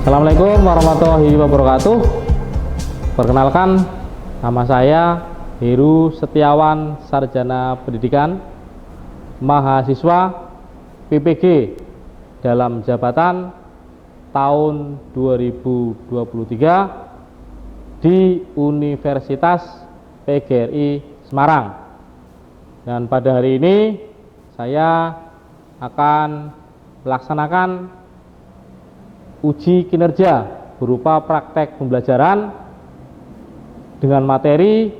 Assalamualaikum warahmatullahi wabarakatuh. Perkenalkan, nama saya Heru Setiawan, Sarjana Pendidikan, mahasiswa PPG dalam jabatan tahun 2023 di Universitas PGRI Semarang. Dan pada hari ini saya akan melaksanakan uji kinerja berupa praktek pembelajaran dengan materi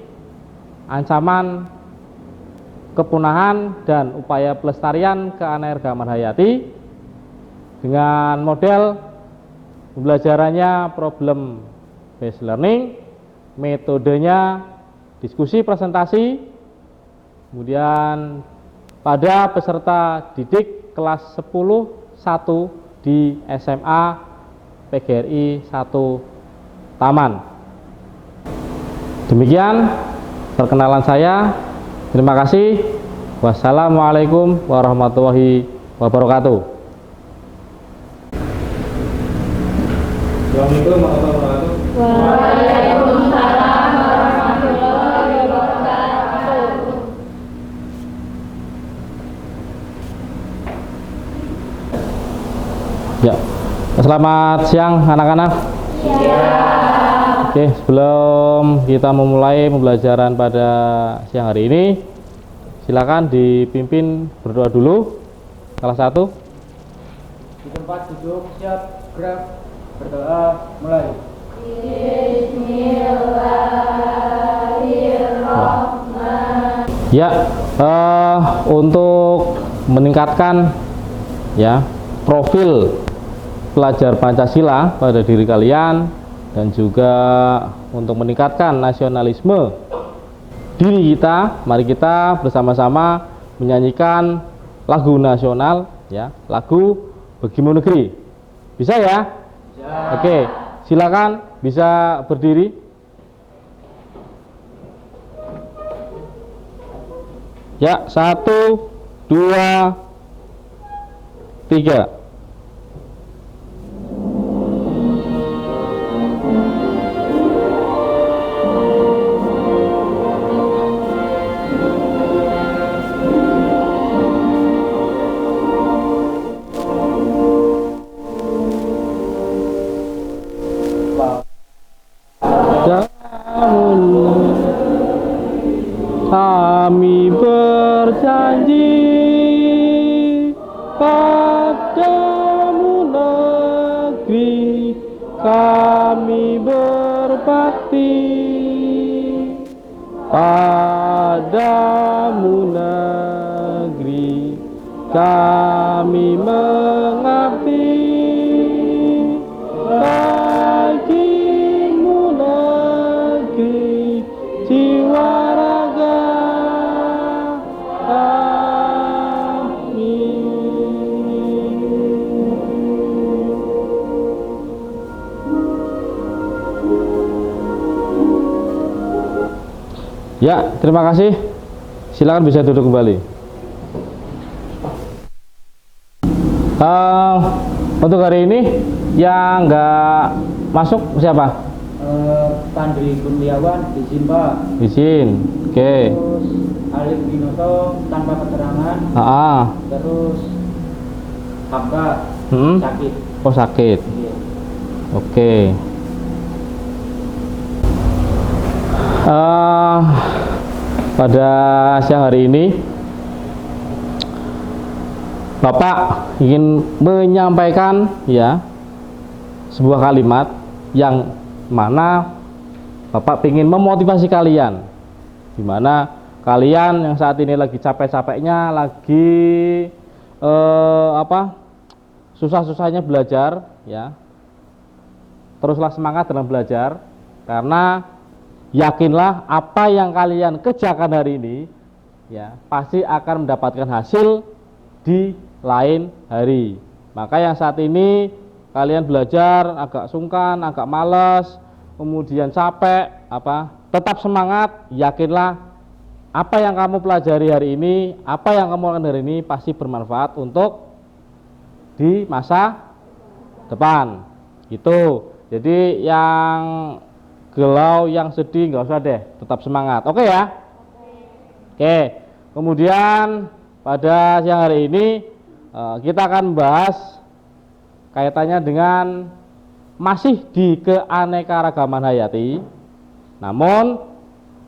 ancaman kepunahan dan upaya pelestarian keanekaragaman hayati dengan model pembelajarannya problem based learning, metodenya diskusi presentasi, kemudian pada peserta didik kelas 10-1 di SMA PGRI 1 Taman. Demikian perkenalan saya. Terima kasih. Wassalamualaikum warahmatullahi wabarakatuh. Assalamualaikum warahmatullahi wabarakatuh. Waalaikumsalam warahmatullahi wabarakatuh. Ya, selamat siang anak-anak. Ya. Oke, sebelum kita memulai pembelajaran pada siang hari ini, silakan dipimpin berdoa dulu. Kelas 1. Di tempat duduk siap, gerak, berdoa, mulai. Bismillahirrahmanirrahim. Ya, untuk meningkatkan ya profil pelajar Pancasila pada diri kalian dan juga untuk meningkatkan nasionalisme diri kita, mari kita bersama-sama menyanyikan lagu nasional ya, lagu Bagimu Negeri. Bisa ya? Ya. Oke, silakan bisa berdiri. Ya, 1, 2, 3. Kami berjanji padamu negeri, kami berbakti padamu negeri, kami mengabdi bagimu negeri, jiwa raga kami. Ya, terima kasih. Silakan bisa duduk kembali. Untuk hari ini yang nggak masuk siapa? Pandri Kurniawan izin Pak. Izin. Oke. Terus Alif Binoto tanpa keterangan. Terus Hamka sakit. Oh, sakit. Iya. Oke. Pada siang hari ini Bapak ingin menyampaikan ya sebuah kalimat yang mana Bapak ingin memotivasi kalian, di mana kalian yang saat ini lagi capek-capeknya, lagi susah-susahnya belajar ya, teruslah semangat dalam belajar, karena yakinlah apa yang kalian kerjakan hari ini ya pasti akan mendapatkan hasil di lain hari. Maka yang saat ini kalian belajar agak sungkan, agak malas, kemudian capek, tetap semangat, yakinlah apa yang kamu pelajari hari ini, apa yang kamu lakukan hari ini pasti bermanfaat untuk di masa depan. Itu. Jadi yang galau, yang sedih nggak usah deh, tetap semangat. Oke ya? Oke. Kemudian pada siang hari ini kita akan membahas kaitannya dengan masih di keanekaragaman hayati. Namun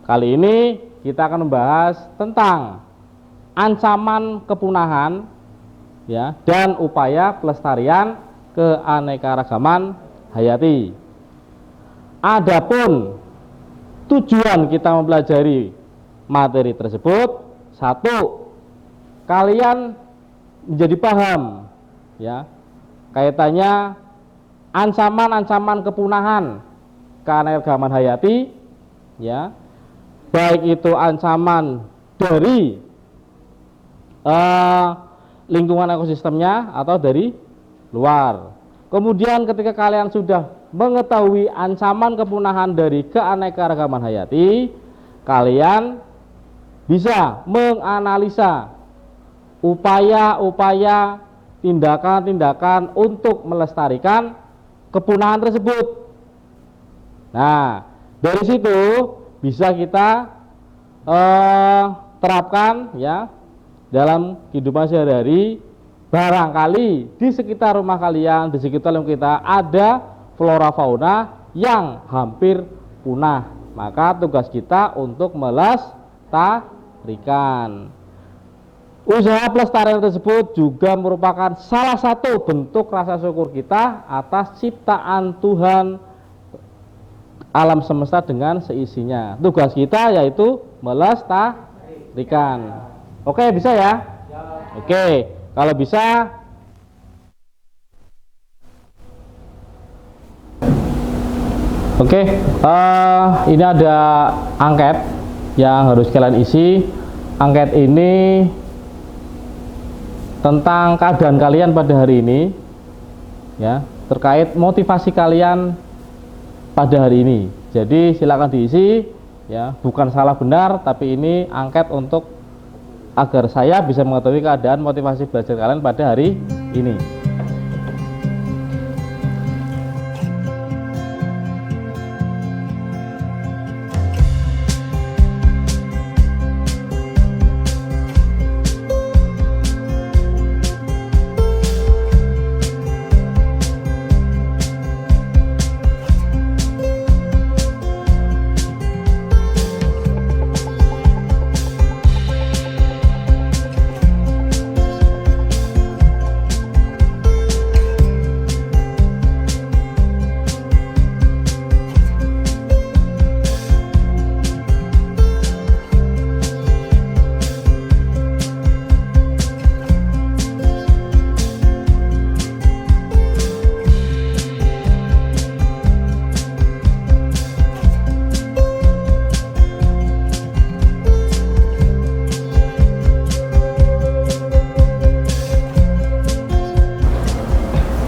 kali ini kita akan membahas tentang ancaman kepunahan ya dan upaya pelestarian keanekaragaman hayati. Adapun tujuan kita mempelajari materi tersebut, satu, kalian menjadi paham ya kaitannya ancaman-ancaman kepunahan keanekaragaman hayati ya, baik itu ancaman dari lingkungan ekosistemnya atau dari luar. Kemudian ketika kalian sudah mengetahui ancaman kepunahan dari keanekaragaman hayati, kalian bisa menganalisa upaya-upaya, tindakan-tindakan untuk melestarikan kepunahan tersebut. Nah, dari situ bisa kita terapkan ya dalam kehidupan sehari-hari. Barangkali di sekitar rumah kalian, di sekitar lingkungan kita ada flora fauna yang hampir punah. Maka tugas kita untuk melestarikan. Usaha pelestarian tersebut juga merupakan salah satu bentuk rasa syukur kita atas ciptaan Tuhan alam semesta dengan seisinya. Tugas kita yaitu melestarikan. Oke, bisa ya? Oke. Kalau bisa, ini ada angket yang harus kalian isi. Angket ini tentang keadaan kalian pada hari ini, ya, terkait motivasi kalian pada hari ini. Jadi silakan diisi, ya, bukan salah benar, tapi ini angket untuk agar saya bisa mengetahui keadaan motivasi belajar kalian pada hari ini.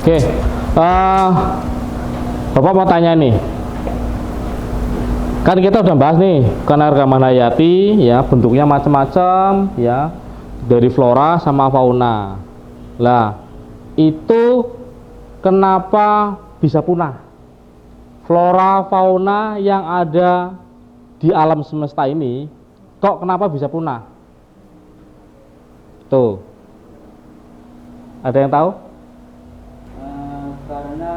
Oke, Bapak mau tanya nih, kan kita udah bahas nih keanekaragaman hayati, ya, bentuknya macam-macam, ya, dari flora sama fauna. Lah, itu kenapa bisa punah? Flora fauna yang ada di alam semesta ini, kok kenapa bisa punah? Tuh, ada yang tahu? Karena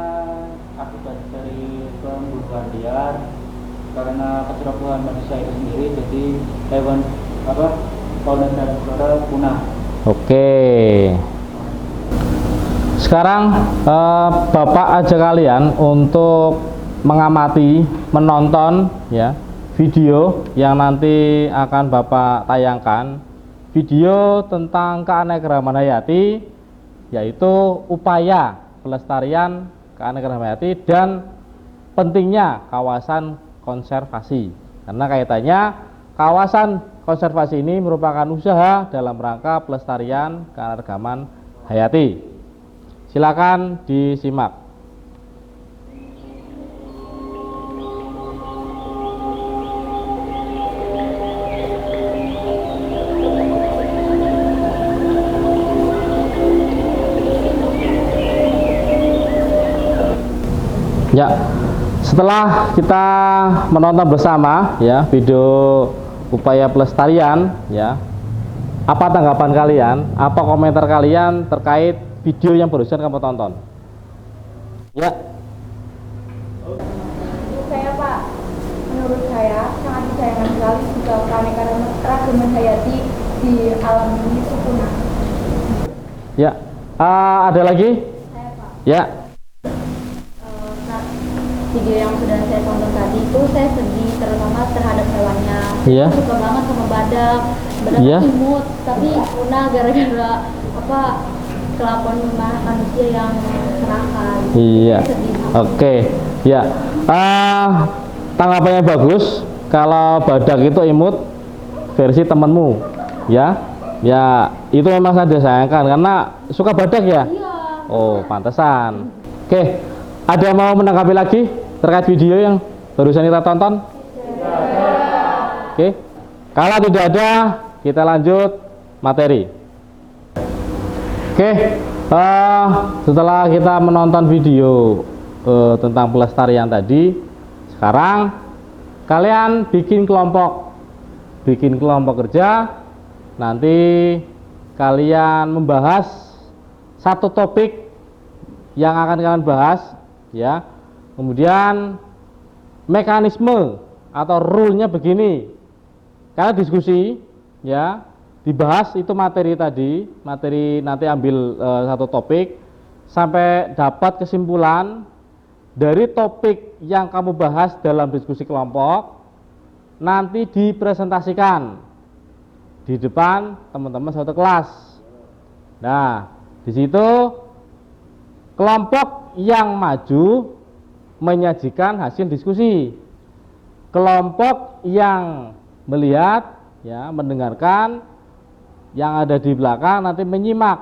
akibat dari pembunuhan liar, karena kecerobohan manusia itu sendiri, jadi hewan fauna dan flora punah. Oke. Sekarang Bapak ajak kalian untuk mengamati, menonton ya video yang nanti akan Bapak tayangkan, video tentang keanekaragaman hayati, yaitu upaya pelestarian keanekaragaman hayati dan pentingnya kawasan konservasi. Karena kaitannya kawasan konservasi ini merupakan usaha dalam rangka pelestarian keanekaragaman hayati. Silakan disimak. Ya, setelah kita menonton bersama ya video upaya pelestarian ya, apa tanggapan kalian, apa komentar kalian terkait video yang barusan kamu tonton? Ya. Saya Pak, menurut saya sangat disayangkan sekali jika keanekaragaman hayati di alam ini itu punah. Ya, ada lagi? Saya Pak, Ya. video yang sudah saya tonton tadi itu saya sedih terutama terhadap hewannya. Iya. Saya suka banget sama badak. Badak Iya. imut tapi punah gara-gara apa kelakuan manusia yang serakah. Iya. Sedih. Oke. Ya. Tanggapannya bagus. Kalau badak itu imut versi temanmu, ya. Ya, itu memang saya disayangkan karena suka badak ya. Iya. Oh, pantesan. Oke. Ada yang mau menanggapi lagi terkait video yang barusan kita tonton? Oke. Kalau tidak ada, kita lanjut materi. Oke. Setelah kita menonton video tentang pelestarian tadi, sekarang kalian bikin kelompok kerja. Nanti kalian membahas satu topik yang akan kalian bahas ya. Kemudian mekanisme atau rule-nya begini. Kalian diskusi ya, dibahas itu materi tadi, materi nanti ambil satu topik sampai dapat kesimpulan dari topik yang kamu bahas dalam diskusi kelompok, nanti dipresentasikan di depan teman-teman satu kelas. Nah, di situ kelompok yang maju menyajikan hasil diskusi. Kelompok yang melihat ya, mendengarkan, yang ada di belakang nanti menyimak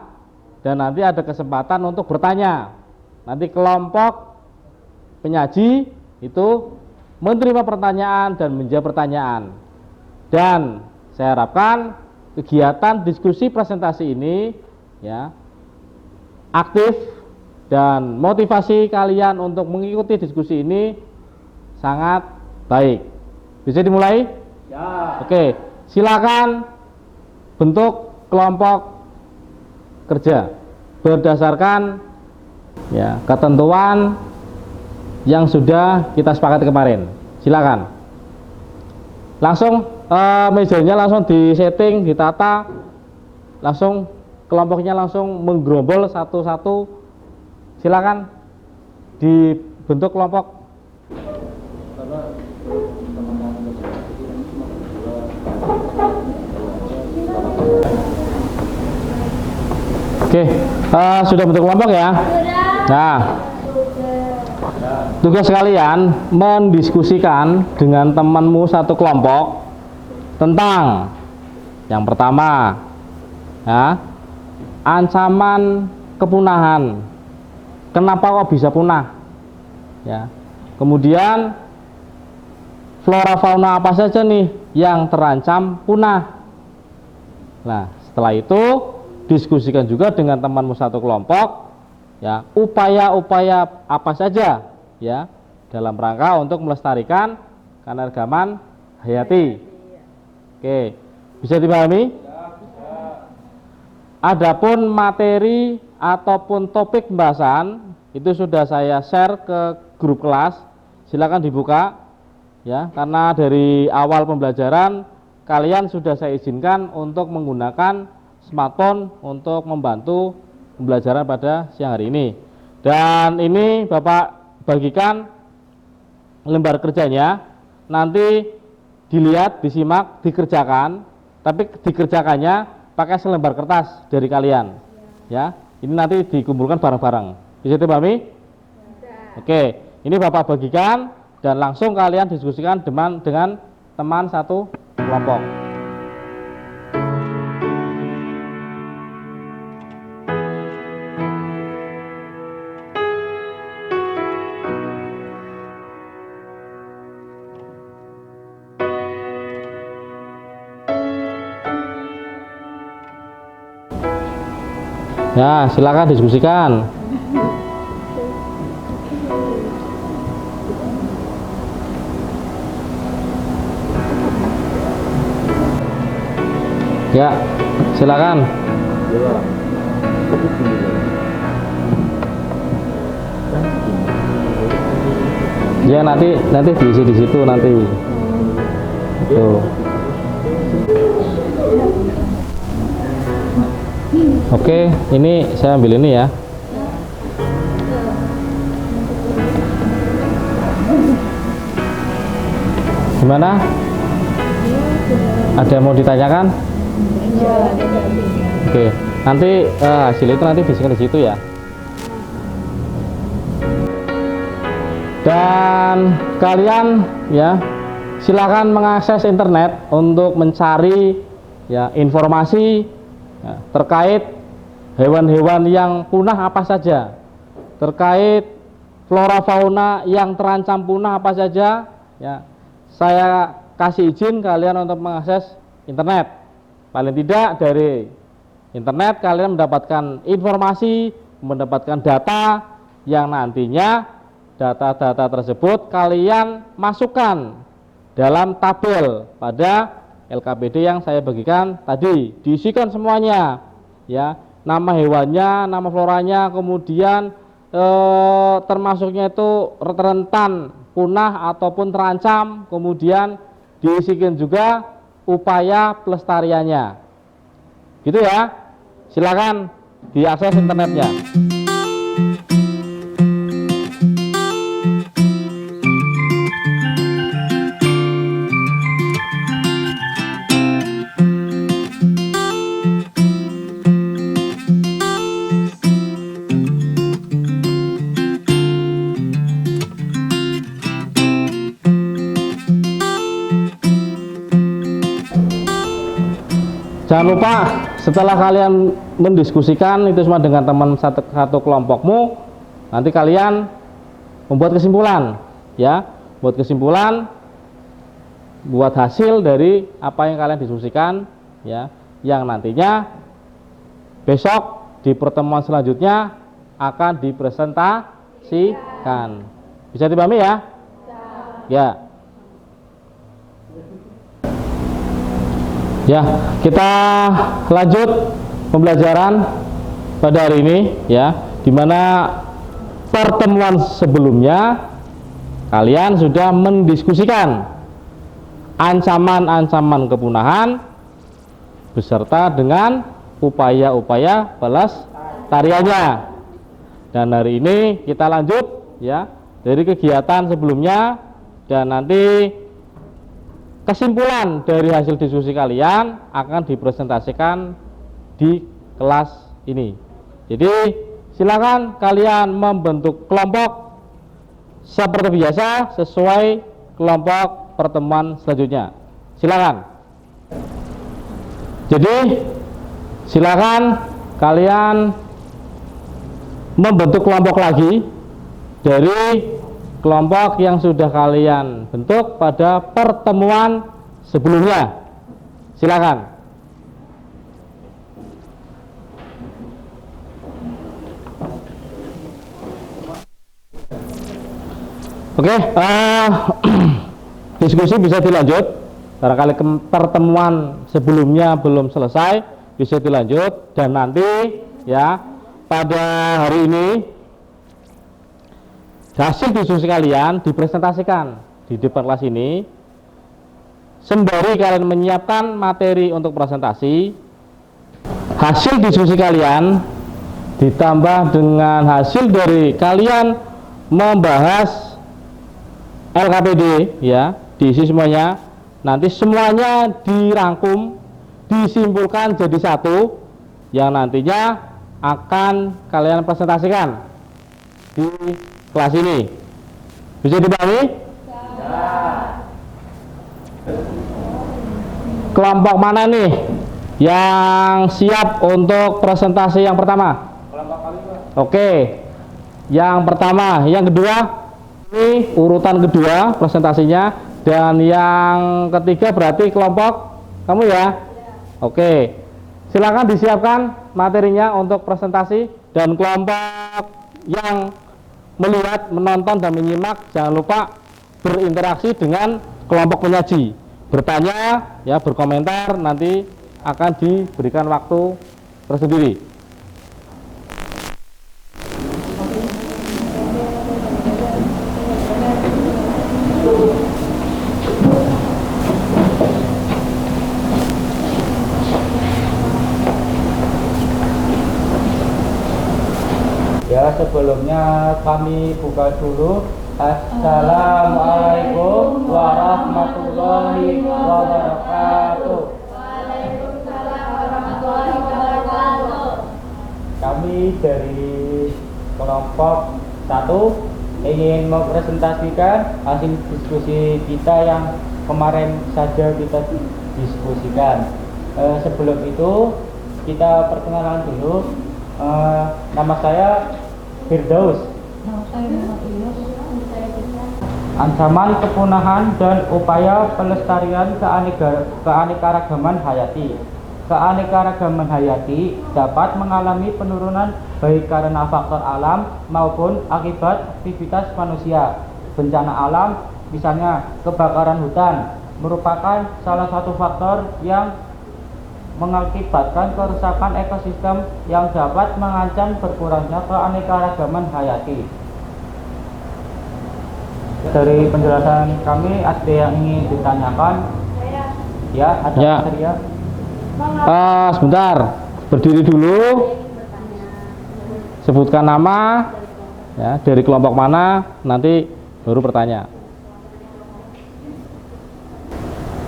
dan nanti ada kesempatan untuk bertanya. Nanti kelompok penyaji itu menerima pertanyaan dan menjawab pertanyaan. Dan saya harapkan kegiatan diskusi presentasi ini ya aktif dan motivasi kalian untuk mengikuti diskusi ini sangat baik. Bisa dimulai? Ya. Oke, silakan bentuk kelompok kerja berdasarkan ya ketentuan yang sudah kita sepakati kemarin. Silakan. Langsung mejanya langsung disetting, ditata, langsung kelompoknya langsung menggerombol satu-satu. Silakan dibentuk kelompok. Oke, sudah bentuk kelompok ya. Nah, tugas kalian mendiskusikan dengan temanmu satu kelompok tentang yang pertama ya, ancaman kepunahan. Kenapa kok bisa punah? Ya. Kemudian flora fauna apa saja nih yang terancam punah. Nah, setelah itu diskusikan juga dengan temanmu satu kelompok ya, upaya-upaya apa saja ya dalam rangka untuk melestarikan keanekaragaman hayati. Oke, bisa dipahami? Adapun materi ataupun topik pembahasan itu sudah saya share ke grup kelas. Silakan dibuka ya, karena dari awal pembelajaran kalian sudah saya izinkan untuk menggunakan smartphone untuk membantu pembelajaran pada siang hari ini. Dan ini Bapak bagikan lembar kerjanya, nanti dilihat, disimak, dikerjakan, tapi dikerjakannya pakai selembar kertas dari kalian ya. Ini nanti dikumpulkan bareng-bareng. Bisa dipahami? Oke, ini Bapak bagikan dan langsung kalian diskusikan dengan teman satu kelompok. Ya, silakan diskusikan. Ya, silakan. Ya, nanti diisi di situ nanti. Tuh. Oke, ini saya ambil ini ya. Gimana? Ada yang mau ditanyakan? Oke, nanti hasil itu nanti diisikan di situ ya. Dan kalian ya silakan mengakses internet untuk mencari ya informasi ya, terkait hewan-hewan yang punah apa saja, terkait flora fauna yang terancam punah apa saja ya. Saya kasih izin kalian untuk mengakses internet. Paling tidak dari internet kalian mendapatkan informasi, mendapatkan data yang nantinya data-data tersebut kalian masukkan dalam tabel pada LKPD yang saya bagikan tadi. Diisikan semuanya ya, nama hewannya, nama floranya, kemudian termasuknya itu rentan punah ataupun terancam, kemudian diisikan juga upaya pelestariannya. Gitu ya. Silakan diakses internetnya. Jangan lupa setelah kalian mendiskusikan itu semua dengan teman satu kelompokmu, nanti kalian membuat kesimpulan ya, buat kesimpulan, buat hasil dari apa yang kalian diskusikan ya, yang nantinya besok di pertemuan selanjutnya akan dipresentasikan. Bisa dipahami ya? Ya. Ya, kita lanjut pembelajaran pada hari ini ya, dimana pertemuan sebelumnya kalian sudah mendiskusikan ancaman-ancaman kepunahan beserta dengan upaya-upaya pelestariannya. Dan hari ini kita lanjut ya dari kegiatan sebelumnya, dan nanti kesimpulan dari hasil diskusi kalian akan dipresentasikan di kelas ini. Jadi silakan kalian membentuk kelompok seperti biasa sesuai kelompok pertemuan selanjutnya. Silakan. Jadi silakan kalian membentuk kelompok lagi dari kelompok yang sudah kalian bentuk pada pertemuan sebelumnya. Silakan. Oke, diskusi bisa dilanjut. Barangkali pertemuan sebelumnya belum selesai, bisa dilanjut, dan nanti ya pada hari ini hasil diskusi kalian dipresentasikan di depan kelas ini, sembari kalian menyiapkan materi untuk presentasi. Hasil diskusi kalian ditambah dengan hasil dari kalian membahas LKPD ya, diisi semuanya. Nanti semuanya dirangkum, disimpulkan jadi satu yang nantinya akan kalian presentasikan di kelas ini. Bisa dipahami? Ya. Kelompok mana nih yang siap untuk presentasi yang pertama? Kelompok kami, Pak. Oke. Yang pertama, yang kedua, ini urutan kedua presentasinya, dan yang ketiga berarti kelompok kamu ya? Oke. Silakan disiapkan materinya untuk presentasi, dan kelompok yang melihat, menonton, dan menyimak jangan lupa berinteraksi dengan kelompok penyaji, bertanya ya, berkomentar, nanti akan diberikan waktu tersendiri. Ya, sebelumnya kami buka dulu. Assalamualaikum warahmatullahi wabarakatuh. Waalaikumsalam warahmatullahi wabarakatuh. Kami dari kelompok 1 ingin mempresentasikan hasil diskusi kita yang kemarin saja kita diskusikan. Sebelum itu kita perkenalan dulu. Nama saya Firdaus. Ancaman kepunahan dan upaya pelestarian keanekaragaman hayati. Keanekaragaman hayati dapat mengalami penurunan baik karena faktor alam maupun akibat aktivitas manusia. Bencana alam, misalnya kebakaran hutan, merupakan salah satu faktor yang mengakibatkan kerusakan ekosistem yang dapat mengancam berkurangnya keanekaragaman hayati. Dari penjelasan kami, ada yang ingin ditanyakan? Ya, ada Ya. ya. Sebentar, berdiri dulu, sebutkan nama, ya, dari kelompok mana, nanti baru bertanya.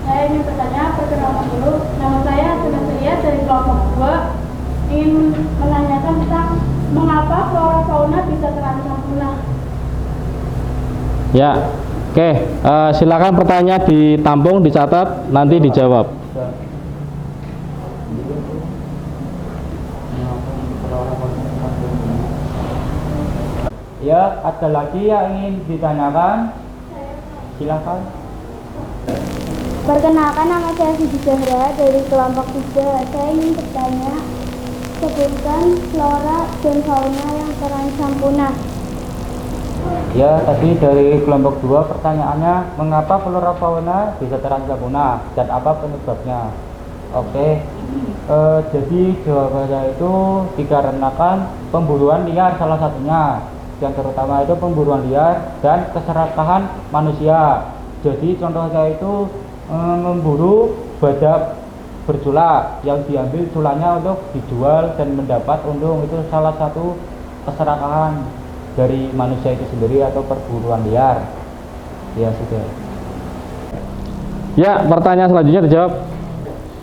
Saya ingin bertanya, perkenalkan dulu. Nama saya Sunaseria dari kelompok 2. Ingin menanyakan tentang mengapa flora fauna bisa terancam punah. Ya, oke. Silakan pertanyaan ditampung, dicatat, nanti dijawab. Ya, ada lagi yang ingin ditanyakan? Silakan. Perkenalkan, nama saya Siti Zahra dari kelompok 3. Saya ingin bertanya, sebutkan flora dan fauna yang terancam punah. Ya, tadi dari kelompok 2 pertanyaannya, mengapa flora fauna bisa terancam punah dan apa penyebabnya? Oke. Jadi jawabannya itu dikarenakan pemburuan liar salah satunya. Yang terutama itu pemburuan liar dan keserakahan manusia. Jadi contohnya itu memburu badak bercula yang diambil culanya untuk dijual dan mendapat untung. Itu salah satu keserakahan dari manusia itu sendiri atau perburuan liar. Ya, sudah. Ya, pertanyaan selanjutnya dijawab.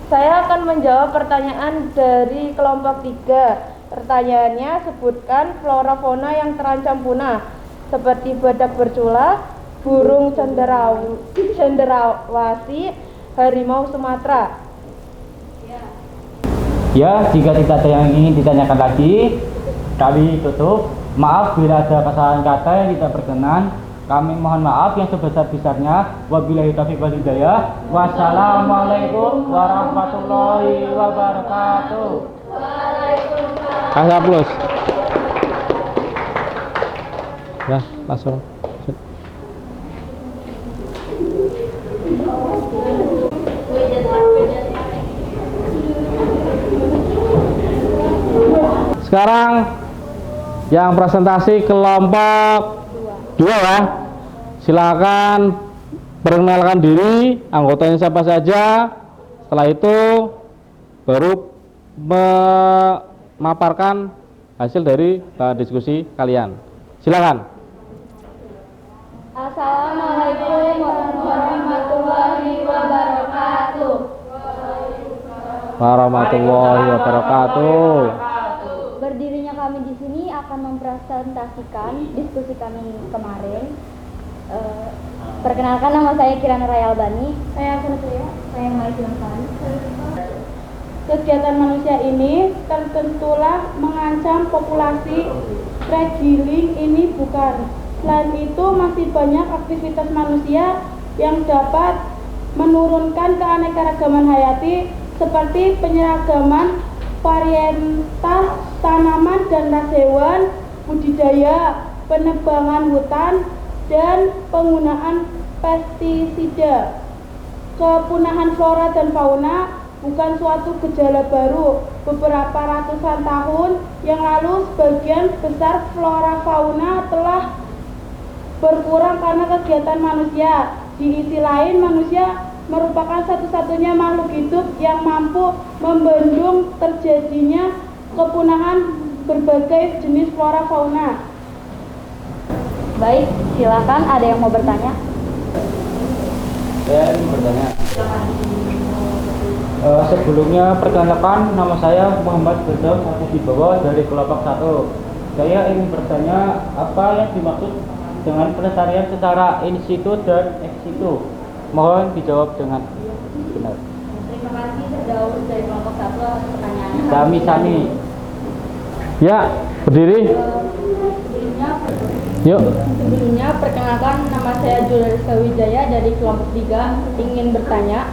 Saya akan menjawab pertanyaan dari kelompok 3. Pertanyaannya, sebutkan flora fauna yang terancam punah seperti badak bercula, burung cenderawasih, harimau Sumatera. Ya, jika tidak ada yang ingin ditanyakan lagi, kami tutup. Maaf bila ada kesalahan kata yang tidak berkenan. Kami mohon maaf yang sebesar-besarnya. Wabillahi taufiq wal hidayah. Wassalamualaikum warahmatullahi wabarakatuh. Kasih plus. Ya, langsung. Sekarang yang presentasi kelompok 2 ya. Silakan perkenalkan diri, anggotanya siapa saja. Setelah itu baru memaparkan hasil dari diskusi kalian. Silakan. Assalamualaikum warahmatullahi wabarakatuh. Warahmatullahi wabarakatuh. Berdirinya kami di sini akan mempresentasikan diskusi kami kemarin. Perkenalkan, nama saya Kirana Rayalbani. Saya Sunaseria. Saya Mai Silangkani. Kegiatan manusia ini tertentulah mengancam populasi terenggiling ini bukan. Selain itu masih banyak aktivitas manusia yang dapat menurunkan keanekaragaman hayati seperti penyeragaman varietas tanaman dan ras hewan, budidaya, penebangan hutan, dan penggunaan pestisida. Kepunahan flora dan fauna bukan suatu gejala baru. Beberapa ratusan tahun yang lalu sebagian besar flora fauna telah berkurang karena kegiatan manusia. Di sisi lain, manusia merupakan satu-satunya makhluk hidup yang mampu membendung terjadinya kepunahan berbagai jenis flora fauna. Baik, silakan, ada yang mau bertanya? Saya ingin bertanya. Sebelumnya perkenalkan, nama saya Muhammad Firdaus Dibawa dari kelompok 1. Saya ingin bertanya apa yang dimaksud dengan pelestarian secara in situ dan ex situ. Mohon dijawab dengan benar. Terima kasih Firdaus dari kelompok 1 atas pertanyaannya. Sami-sami. Ya, berdiri. Yuk. Sebelumnya, perkenalkan, nama saya Julius Wijaya dari kelompok 3. Ingin bertanya,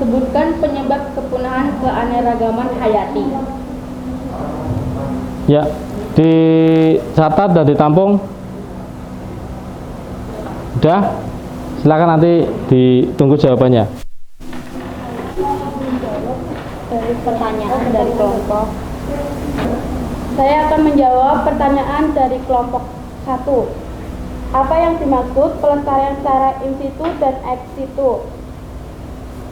sebutkan penyebab kepunahan keanekaragaman hayati. Ya, dicatat dan ditampung. Udah, silakan nanti ditunggu jawabannya. Dari pertanyaan dari kelompok. Saya akan menjawab pertanyaan dari kelompok 1. Apa yang dimaksud pelestarian secara in situ dan ex situ?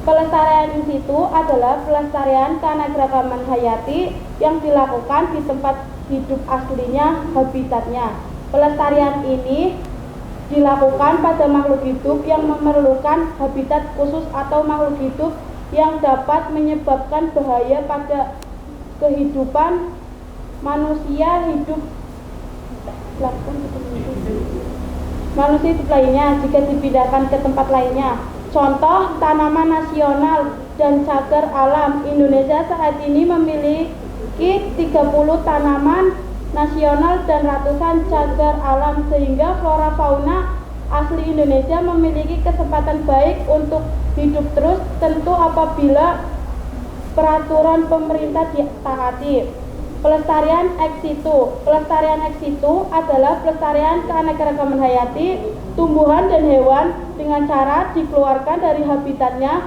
Pelestarian in situ adalah pelestarian keanekaragaman hayati yang dilakukan di tempat hidup aslinya, habitatnya. Pelestarian ini dilakukan pada makhluk hidup yang memerlukan habitat khusus atau makhluk hidup yang dapat menyebabkan bahaya pada kehidupan manusia hidup lainnya jika dipindahkan ke tempat lainnya. Contoh tanaman nasional dan cagar alam. Indonesia saat ini memiliki 30 tanaman nasional dan ratusan cagar alam, sehingga flora fauna asli Indonesia memiliki kesempatan baik untuk hidup terus, tentu apabila peraturan pemerintah ditaati. Pelestarian ex situ. Pelestarian ex situ adalah pelestarian keanekaragaman hayati tumbuhan dan hewan dengan cara dikeluarkan dari habitatnya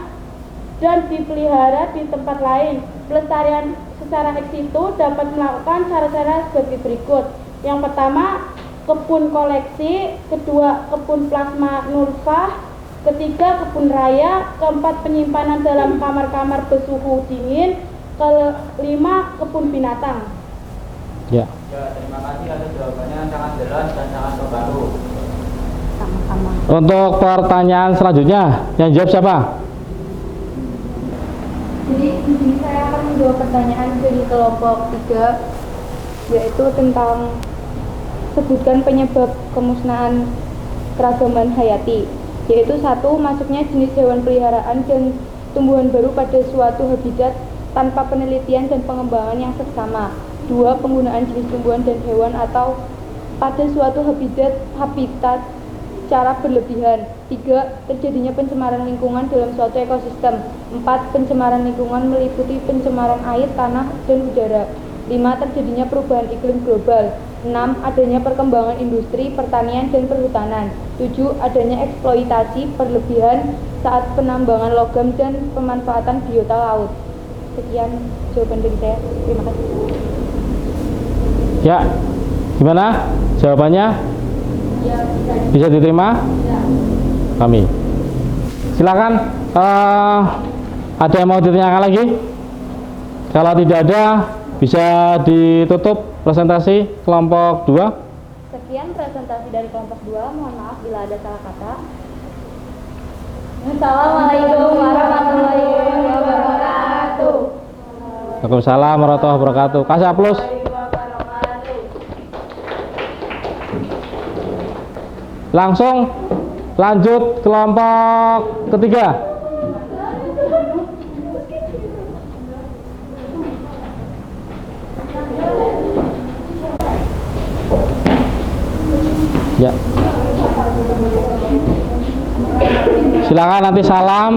dan dipelihara di tempat lain. Pelestarian secara ex situ dapat melakukan cara-cara sebagai berikut. Yang pertama, kebun koleksi. Kedua, kebun plasma nulfah. Ketiga, kebun raya. Keempat, penyimpanan dalam kamar-kamar bersuhu dingin. Kelima, kebun binatang. Ya. Terima kasih atas jawabannya sangat jelas dan sangat terbaru. Sama-sama. Untuk pertanyaan selanjutnya, yang jawab siapa? Jadi di sini saya akan menjawab pertanyaan dari kelompok 3, yaitu tentang sebutkan penyebab kemusnahan keragaman hayati, yaitu 1. Masuknya jenis hewan peliharaan dan tumbuhan baru pada suatu habitat tanpa penelitian dan pengembangan yang seksama. 2. Penggunaan jenis tumbuhan dan hewan atau pada suatu habitat secara berlebihan. 3. Terjadinya pencemaran lingkungan dalam suatu ekosistem. 4. Pencemaran lingkungan meliputi pencemaran air, tanah, dan udara. 5. Terjadinya perubahan iklim global. 6. Adanya perkembangan industri, pertanian, dan perhutanan. 7. Adanya eksploitasi berlebihan saat penambangan logam dan pemanfaatan biota laut. Sekian jawaban dari saya. Terima kasih. Ya, gimana jawabannya? Bisa diterima? Kami. Silakan. Ada yang mau ditanyakan lagi? Kalau tidak ada, bisa ditutup presentasi kelompok 2. Sekian presentasi dari kelompok 2. Mohon maaf bila ada salah kata. Assalamualaikum warahmatullahi wabarakatuh. Waalaikumsalam warahmatullahi wabarakatuh. Kasih aplaus. Langsung lanjut kelompok ketiga. Ya. Silakan nanti salam.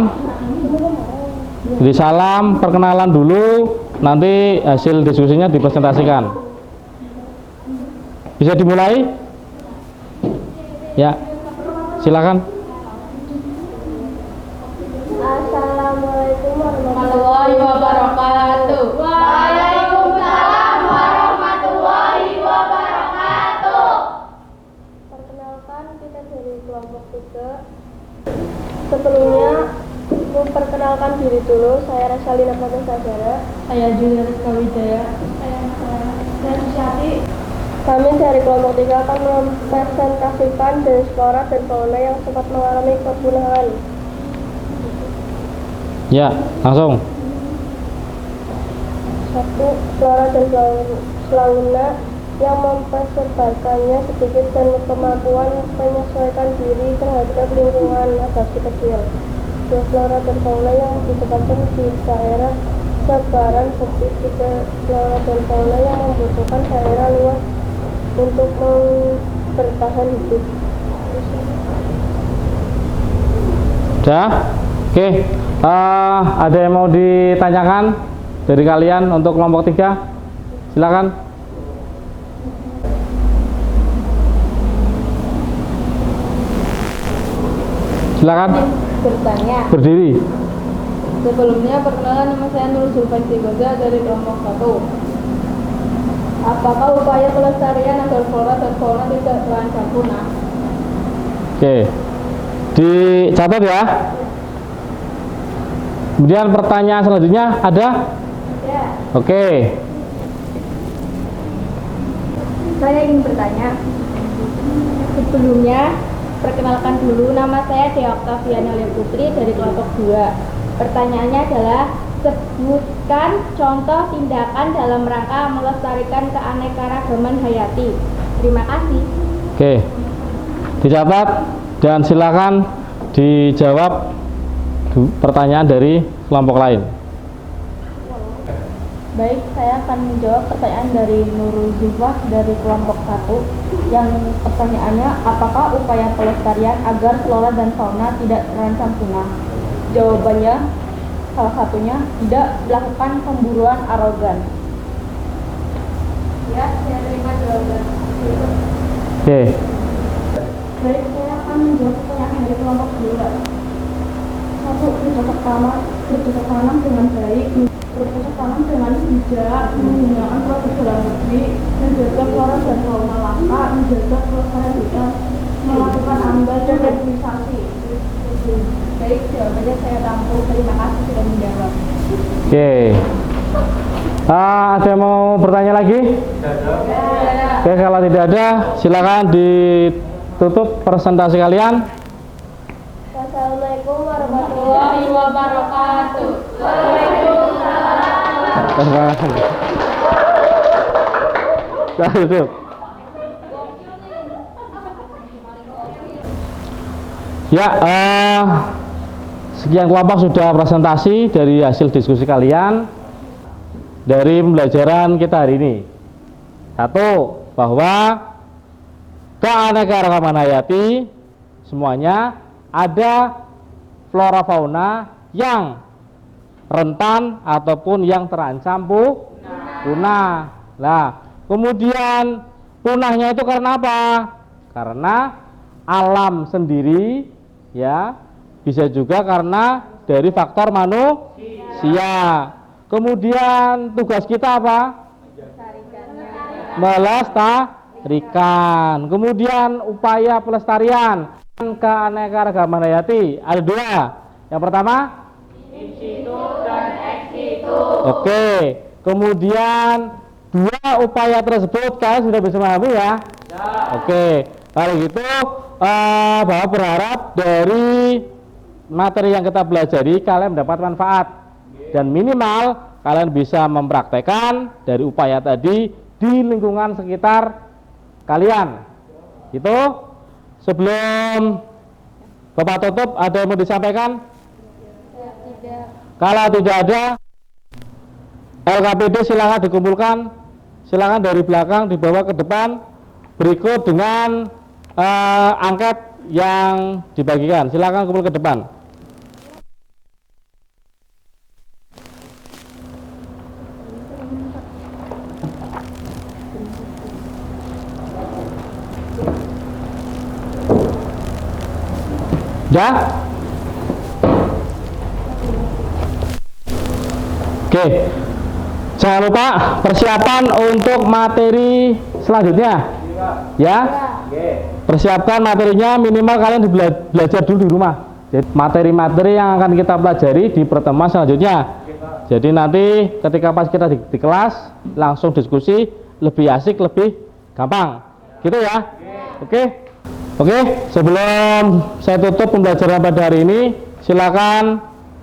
Jadi salam, perkenalan dulu, nanti hasil diskusinya dipresentasikan. Bisa dimulai? Ya. Silakan. Assalamualaikum warahmatullahi warahmatullahi wabarakatuh. Waalaikumsalam warahmatullahi wabarakatuh. Perkenalkan, kita dari kelompok 3. Sebelumnya, memperkenalkan diri dulu. Saya Rasalina Fatasagara. Saya Julia Rizka Wijaya. Saya Susyati. Kami dari kelompok 3 akan mempresentasikan jenis flora dan fauna yang sempat mengalami kepunahan. Ya, langsung. 1. Flora dan fauna yang mempersebarkannya sedikit dan kemampuan menyesuaikan diri terhadap lingkungan adaptasi kecil. 2. Flora dan fauna yang disebabkan di daerah sebaran sempit. 3. Flora dan fauna yang membutuhkan daerah luas untuk bertahan hidup. Sudah? Oke. Ada yang mau ditanyakan dari kalian untuk kelompok 3? Silakan. Silakan. Bertanya. Berdiri. Sebelumnya perkenalan, nama saya Nur Zulfaisi Goza dari kelompok 1. Apakah upaya pelestarian agar flora dan fauna tidak terancam punah? Oke. Dicatat ya. Kemudian pertanyaan selanjutnya ada? Ya. Oke. Saya ingin bertanya. Sebelumnya, perkenalkan dulu, nama saya Dea Oktaviana Lia Putri dari kelompok 2. Pertanyaannya adalah, sebutkan contoh tindakan dalam rangka melestarikan keanekaragaman hayati. Terima kasih. Oke. Dicatat dan silakan dijawab pertanyaan dari kelompok lain. Baik, saya akan menjawab pertanyaan dari Nurul Zulfah dari kelompok 1. Yang pertanyaannya, apakah upaya pelestarian agar flora dan fauna tidak terancam punah? Jawabannya, salah satunya, tidak melakukan pemburuan arogan. Ya, saya terima jawaban. Oke. Baik, saya akan menjawab pertanyaan dari kelompok 2. 1. Bercocok tanam dengan baik, bercocok tanam dengan bijak, menggunakan produk dalam negeri, menjaga flora dan fauna langka, menjaga kelestarian hutan, melakukan amdal dan rehabilitasi. Baik, jawabannya saya tampung. Terima kasih sudah menjawab. Oke. Ada yang mau bertanya lagi? Oke, kalau tidak ada, silakan ditutup presentasi kalian. Wassalamualaikum warahmatullahi wabarakatuh. Tutup. Ya, sekian kelompok sudah presentasi dari hasil diskusi kalian dari pembelajaran kita hari ini. 1. Bahwa keanekaragaman hayati semuanya ada flora fauna yang rentan ataupun yang terancam punah. Nah, kemudian punahnya itu karena apa? Karena alam sendiri, ya, bisa juga karena dari faktor manusia. Kemudian tugas kita apa? Melestarikan. Kemudian upaya pelestarian keanekaragaman hayati ada 2. Yang pertama, institut dan eksitu. Oke. Kemudian 2 upaya tersebut kalian sudah bisa memahami ya? Oke. Kalau gitu bahwa berharap dari materi yang kita pelajari kalian mendapat manfaat dan minimal kalian bisa mempraktekkan dari upaya tadi di lingkungan sekitar kalian. Itu sebelum Bapak tutup, ada yang mau disampaikan? Tidak. Kalau tidak ada, LKPD silakan dikumpulkan, silakan dari belakang dibawa ke depan berikut dengan angket yang dibagikan. Silakan kumpul ke depan. Ya. Oke. Jangan lupa persiapan untuk materi selanjutnya. Ya. Persiapkan materinya, minimal kalian belajar dulu di rumah. Jadi materi-materi yang akan kita pelajari di pertemuan selanjutnya. Jadi nanti ketika pas kita di kelas langsung diskusi, lebih asik, lebih gampang. Gitu ya. Oke, sebelum saya tutup pembelajaran pada hari ini, silakan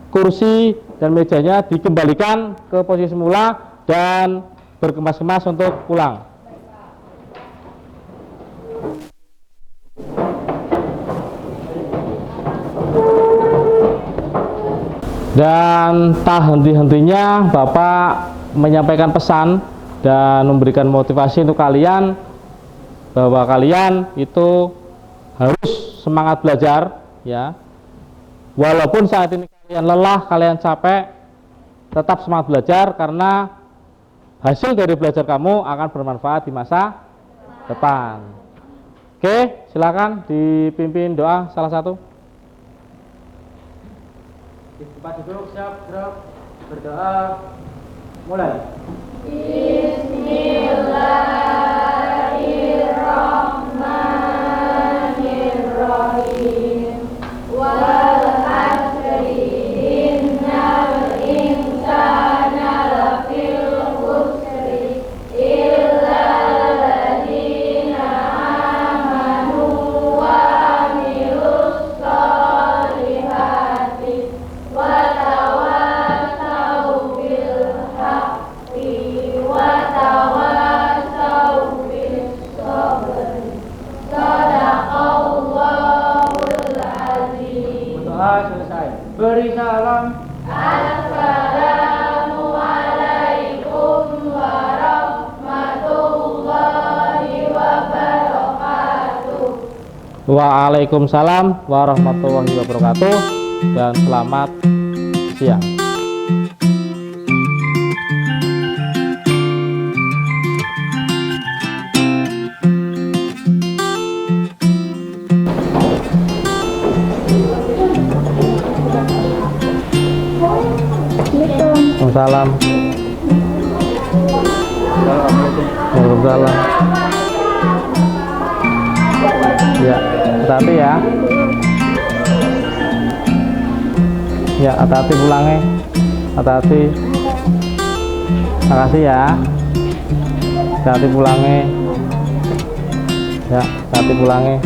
kursi dan mejanya dikembalikan ke posisi semula dan berkemas-kemas untuk pulang. Dan tak henti-hentinya Bapak menyampaikan pesan dan memberikan motivasi untuk kalian bahwa kalian itu harus semangat belajar ya. Walaupun saat ini kalian lelah, kalian capek, tetap semangat belajar karena hasil dari belajar kamu akan bermanfaat di masa depan. Oke, silakan dipimpin doa salah satu. Di tempat duduk, siap, gerak, berdoa, mulai. Bismillahirrahmanirrahim. Wal asri innal insana lafil khusri illa alladziina amanu wa amilus sholihati wa tawassaw bil haqqi wa tawassaw bis sabri. Shadaqallahul azim. Doa selesai. Beri salam. Assalamualaikum warahmatullahi wabarakatuh. Waalaikumsalam warahmatullahi wabarakatuh dan selamat siang. Waalaikumsalam. Waalaikumsalam. Ya, hati-hati ya. Ya, hati-hati pulangnya. Hati-hati. Makasih ya. Hati-hati pulangnya. Ya, hati-hati pulangnya.